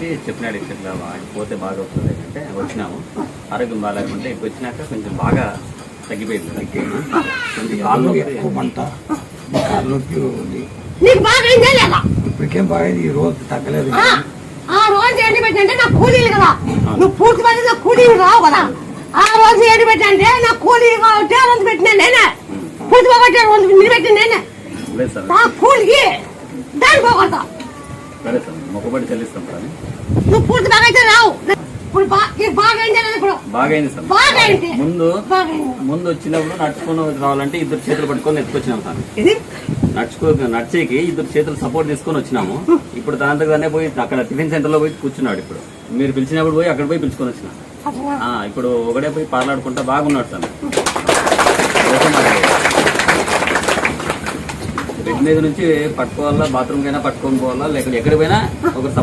వచ్చి చెప్పినాడు ఇట్లా పోతే బాగా అవుతుంది అంటే వచ్చినాము. ఆరోగ్యం బాగాలేకుంటే ఇప్పుడు వచ్చినాక కొంచెం బాగా తగ్గిపోయింది. కొంచెం కాళ్ళు మంట కాళ్ళకి ఉంది. నీకు బాగా అయిందా లేదా? ఇప్పటికేం బాగైంది. ఈ రోజు తగ్గలేదు. ఆ రోజు ఏంటి పెట్టంటే నాకు కూలీలు కదా, నువ్వు పూర్తి పడి నాకు కూలీలు రావు కదా. ఆ రోజు ఏంటి పెట్టంటే నాకు కూలీలు కాబట్టి ఆ రోజు పెట్టినా నేనే, పూర్తి పోగొట్టే రోజు నిలబెట్టిన నేనే. నా కూలికి దాన్ని పోగొడతా. సరే సార్, మొక్కబడి చెల్లిస్తాం సార్. నువ్వు పూర్తి బాగా అయితే రావు. ఇప్పుడు బాగా అయిందా ఇప్పుడు? బాగైంది సార్. బాగా అయింది. ముందు వచ్చినప్పుడు నడుచుకుని రావాలంటే ఇద్దరు చేతులు పట్టుకొని ఎత్తుకొచ్చినాం సార్. నడిచేకి ఇద్దరు చేతులు సపోర్ట్ తీసుకొని వచ్చినాము. ఇప్పుడు దాంతో దానే పోయి అక్కడ టిఫిన్ సెంటర్ లో పోయి కూర్చున్నాడు. ఇప్పుడు మీరు పిలిచినప్పుడు పోయి అక్కడ పోయి పిలుచుకొని వచ్చిన. ఇప్పుడు ఒకడే పోయి పాలాడుకుంటా బాగున్నాడు సార్. బెడ్ మీద నుంచి పట్టుకోవాలా, బాత్రూమ్ కైనా పట్టుకొని పోవాలా, లేకపోతే ఎక్కడికి పోయినా ఒక సపోర్ట్